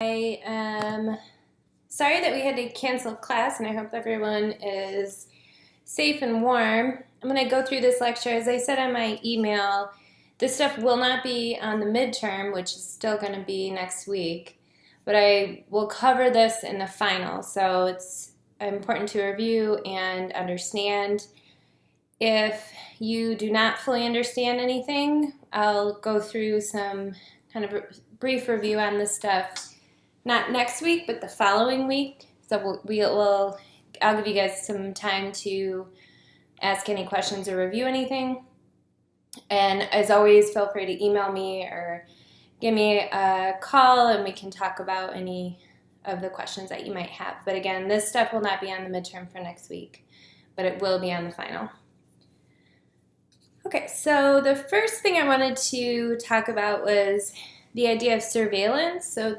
I am sorry that we had to cancel class, and I hope everyone is safe and warm. I'm going to go through this lecture. As I said on my email, this stuff will not be on the midterm, which is still going to be next week, but I will cover this in the final, so it's important to review and understand. If you do not fully understand anything, I'll go through some kind of brief review on this stuff. Not next week, but the following week. So I'll give you guys some time to ask any questions or review anything. And as always, feel free to email me or give me a call and we can talk about any of the questions that you might have. But again, this stuff will not be on the midterm for next week, but it will be on the final. Okay, so the first thing I wanted to talk about was the idea of surveillance. So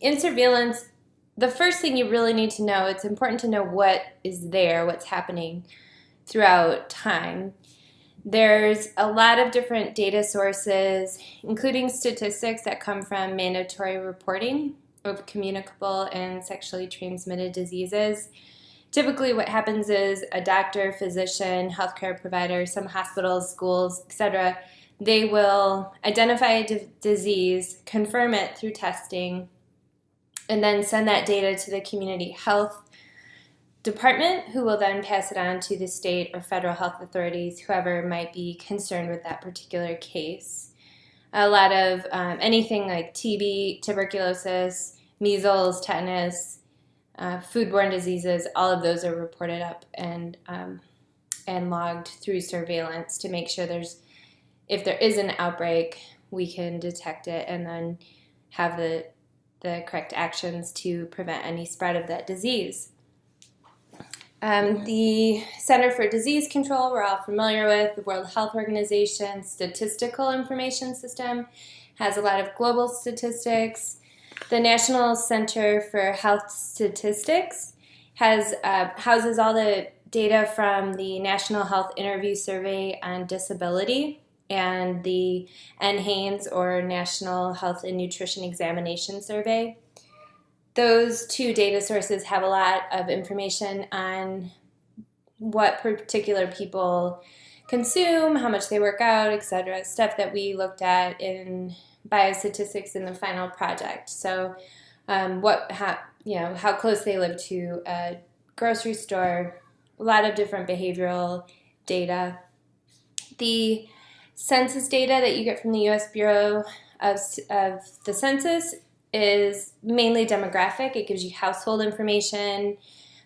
in surveillance, the first thing you really need to know, it's important to know what is there, what's happening throughout time. There's a lot of different data sources, including statistics that come from mandatory reporting of communicable and sexually transmitted diseases. Typically what happens is a doctor, physician, healthcare provider, some hospitals, schools, etc., they will identify a disease, confirm it through testing, and then send that data to the community health department, who will then pass it on to the state or federal health authorities, whoever might be concerned with that particular case. A lot of anything like TB, tuberculosis, measles, tetanus, foodborne diseases, all of those are reported up and logged through surveillance to make sure if there is an outbreak, we can detect it and then have the correct actions to prevent any spread of that disease. The Center for Disease Control, we're all familiar with, the World Health Organization Statistical Information System, has a lot of global statistics. The National Center for Health Statistics houses all the data from the National Health Interview Survey on Disability and the NHANES, or National Health and Nutrition Examination Survey. Those two data sources have a lot of information on what particular people consume, how much they work out, etc., stuff that we looked at in biostatistics in the final project. So how close they live to a grocery store, a lot of different behavioral data. The census data that you get from the U.S. Bureau of the Census is mainly demographic. It gives you household information,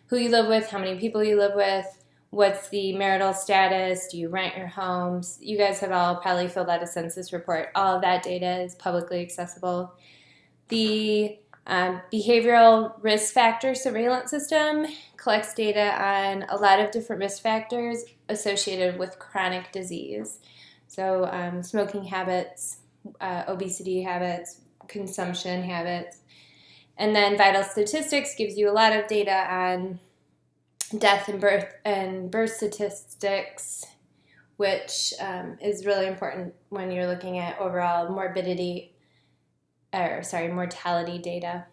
who you live with, how many people you live with, what's the marital status, do you rent your homes. You guys have all probably filled out a census report. All of that data is publicly accessible. The behavioral risk factor surveillance system collects data on a lot of different risk factors associated with chronic disease. So smoking habits, obesity habits, consumption habits. And then vital statistics gives you a lot of data on death and birth statistics, which is really important when you're looking at overall mortality data.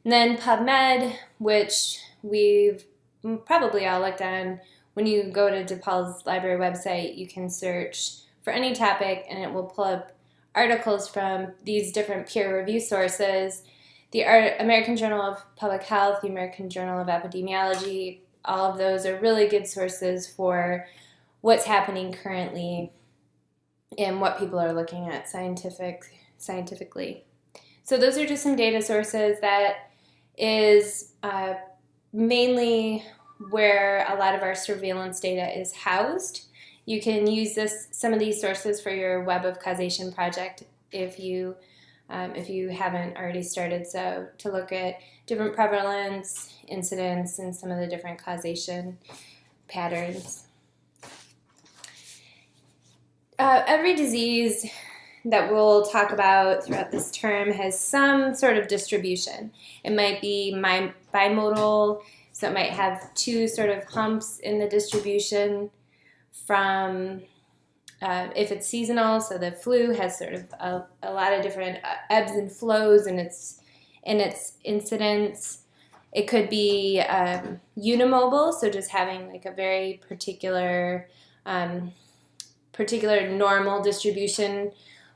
And then PubMed, which we've probably all looked on. When you go to DePaul's library website, you can search for any topic and it will pull up articles from these different peer review sources. The American Journal of Public Health, the American Journal of Epidemiology, all of those are really good sources for what's happening currently and what people are looking at scientifically. So those are just some data sources. That is mainly where a lot of our surveillance data is housed. You can use some of these sources for your Web of Causation project if you haven't already started. So to look at different prevalence, incidence, and some of the different causation patterns. Every disease that we'll talk about throughout this term has some sort of distribution. It might be bimodal, so it might have two sort of humps in the distribution from if it's seasonal, so the flu has sort of a lot of different ebbs and flows in its incidence. It could be unimobile, so just having like a very particular normal distribution,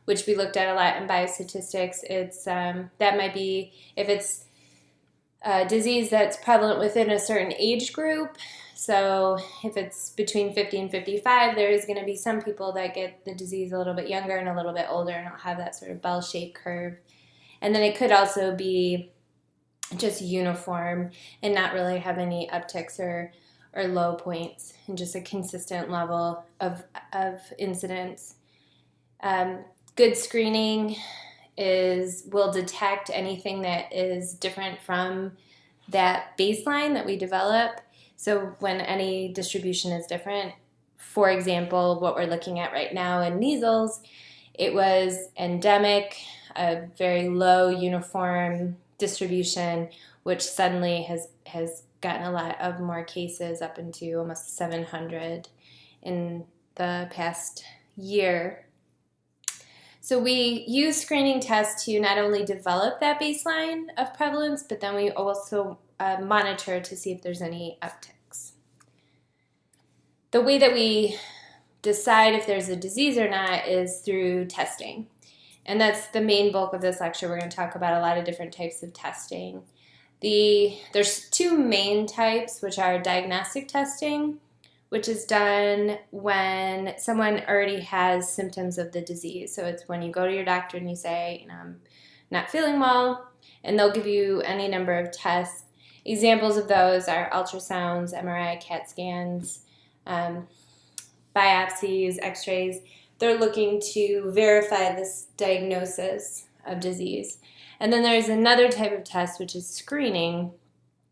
which we looked at a lot in biostatistics. It's that might be if it's a disease that's prevalent within a certain age group. So if it's between 50 and 55, there is going to be some people that get the disease a little bit younger and a little bit older, and it'll have that sort of bell-shaped curve. And then it could also be just uniform and not really have any upticks or low points, and just a consistent level of incidence. Good screening will detect anything that is different from that baseline that we develop. So when any distribution is different, for example, what we're looking at right now in measles, it was endemic, a very low uniform distribution, which suddenly has gotten a lot of more cases, up into almost 700 in the past year. So we use screening tests to not only develop that baseline of prevalence, but then we also monitor to see if there's any upticks. The way that we decide if there's a disease or not is through testing. And that's the main bulk of this lecture. We're going to talk about a lot of different types of testing. There's two main types, which are diagnostic testing, which is done when someone already has symptoms of the disease. So it's when you go to your doctor and you say, I'm not feeling well, and they'll give you any number of tests. Examples of those are ultrasounds, MRI, CAT scans, biopsies, x-rays. They're looking to verify this diagnosis of disease. And then there's another type of test, which is screening,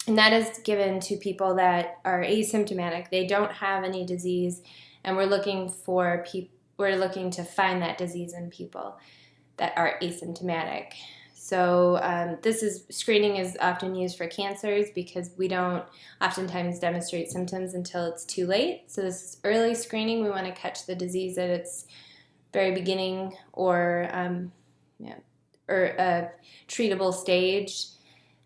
and that is given to people that are asymptomatic. They don't have any disease, and we're looking to find that disease in people that are asymptomatic. So screening is often used for cancers because we don't oftentimes demonstrate symptoms until it's too late. So this is early screening. We want to catch the disease at its very beginning or a treatable stage.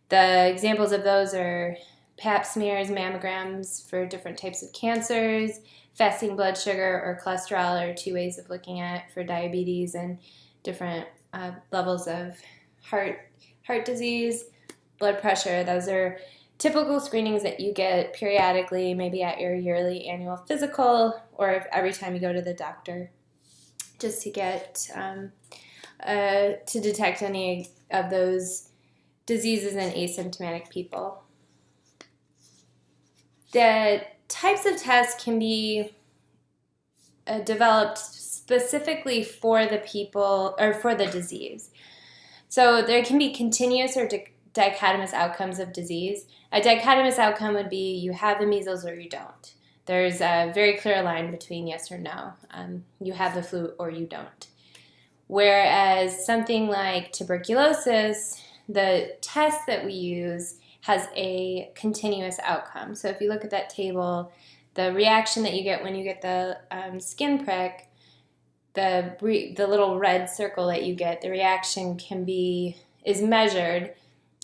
The examples of those are pap smears, mammograms for different types of cancers, fasting blood sugar or cholesterol are two ways of looking at for diabetes and different levels of heart disease, blood pressure. Those are typical screenings that you get periodically, maybe at your yearly annual physical or every time you go to the doctor, just to get to detect any of those diseases in asymptomatic people. The types of tests can be developed specifically for the people or for the disease. So there can be continuous or dichotomous outcomes of disease. A dichotomous outcome would be you have the measles or you don't. There's a very clear line between yes or no. You have the flu or you don't. Whereas something like tuberculosis, the test that we use has a continuous outcome. So if you look at that table, the reaction that you get when you get the skin prick, the little red circle that you get, the reaction is measured,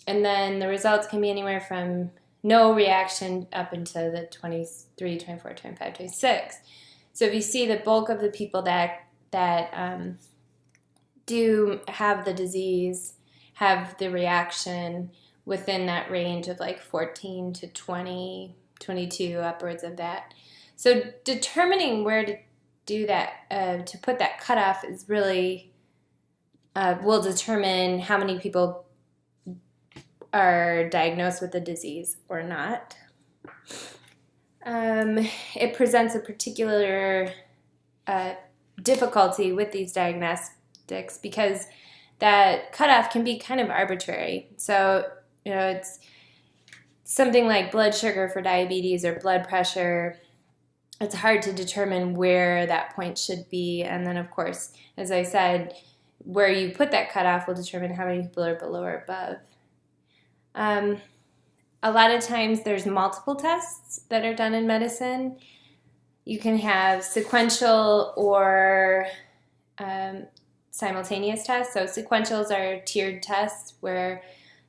and then the results can be anywhere from no reaction up into the 23, 24, 25, 26. So if you see the bulk of the people that do have the disease have the reaction within that range of like 14 to 20, 22, upwards of that. So determining where to do that, to put that cutoff is really, will determine how many people are diagnosed with the disease or not. It presents a particular difficulty with these diagnostics because that cutoff can be kind of arbitrary. So, it's something like blood sugar for diabetes or blood pressure. It's hard to determine where that point should be. And then, of course, as I said, where you put that cutoff will determine how many people are below or above. A lot of times there's multiple tests that are done in medicine. You can have sequential or simultaneous tests. So sequentials are tiered tests where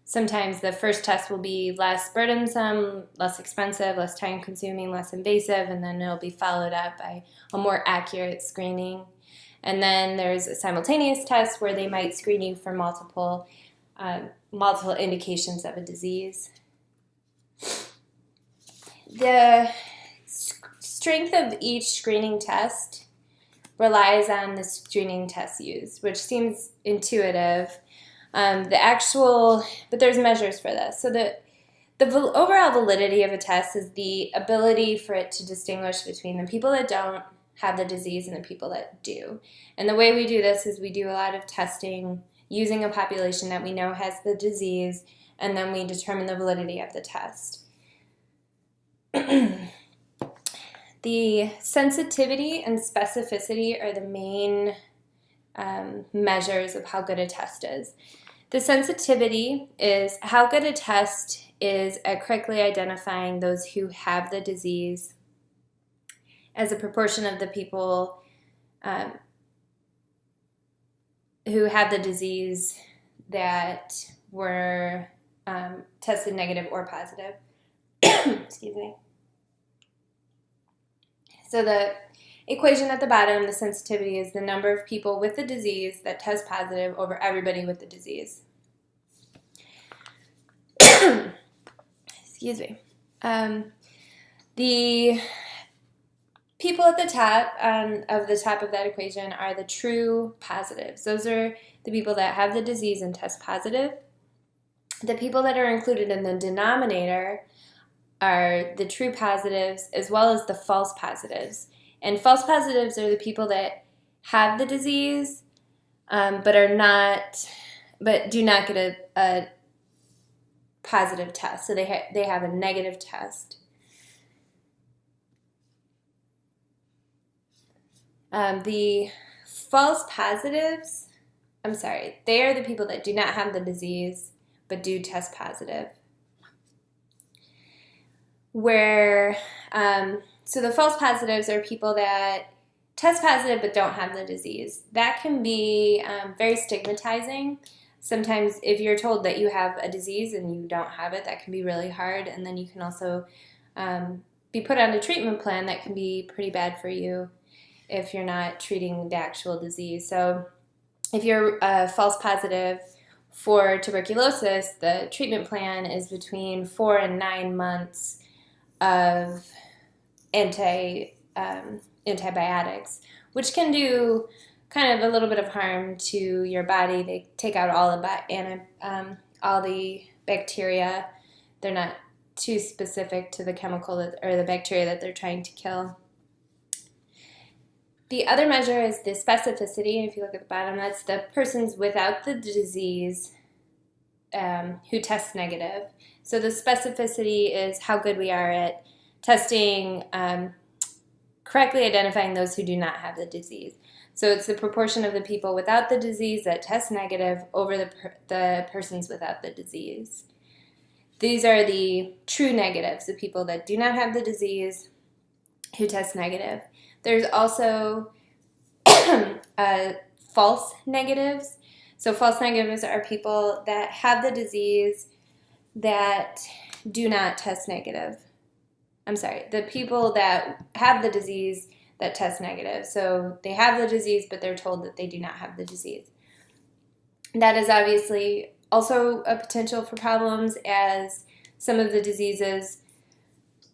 sometimes the first test will be less burdensome, less expensive, less time-consuming, less invasive, and then it'll be followed up by a more accurate screening. And then there's a simultaneous test where they might screen you for multiple indications of a disease. The strength of each screening test relies on the screening test used, which seems intuitive. But there's measures for this. So the overall validity of a test is the ability for it to distinguish between the people that don't have the disease and the people that do. And the way we do this is we do a lot of testing using a population that we know has the disease, and then we determine the validity of the test. The sensitivity and specificity are the main measures of how good a test is. The sensitivity is how good a test is at correctly identifying those who have the disease as a proportion of the people who have the disease that were tested negative or positive. Excuse me. So the equation at the bottom, the sensitivity, is the number of people with the disease that test positive over everybody with the disease. Excuse me. The people at the top of that equation are the true positives. Those are the people that have the disease and test positive. The people that are included in the denominator are the true positives as well as the false positives. And false positives are the people that have the disease but do not get a positive test. So they have a negative test. The false positives, they are the people that do not have the disease but do test positive. So the false positives are people that test positive but don't have the disease. That can be very stigmatizing. Sometimes if you're told that you have a disease and you don't have it, that can be really hard. And then you can also be put on a treatment plan that can be pretty bad for you if you're not treating the actual disease. So if you're false positive for tuberculosis, the treatment plan is between 4 and 9 months of antibiotics, which can do kind of a little bit of harm to your body. They take out all the bacteria. They're not too specific to the chemical or the bacteria that they're trying to kill. The other measure is the specificity, and if you look at the bottom, that's the persons without the disease who test negative. So the specificity is how good we are at testing, correctly identifying those who do not have the disease. So it's the proportion of the people without the disease that test negative over the persons without the disease. These are the true negatives, the people that do not have the disease who test negative. There's also false negatives. So false negatives are people that have the disease that do not test negative. The people that have the disease that test negative. So they have the disease, but they're told that they do not have the disease. That is obviously also a potential for problems, as some of the diseases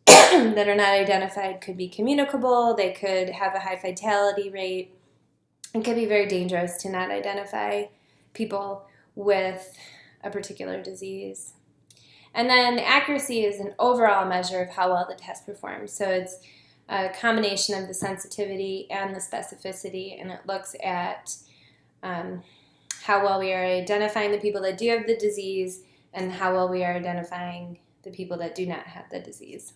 that are not identified could be communicable. They could have a high fatality rate. It could be very dangerous to not identify people with a particular disease. And then accuracy is an overall measure of how well the test performs. So it's a combination of the sensitivity and the specificity, and it looks at how well we are identifying the people that do have the disease and how well we are identifying the people that do not have the disease.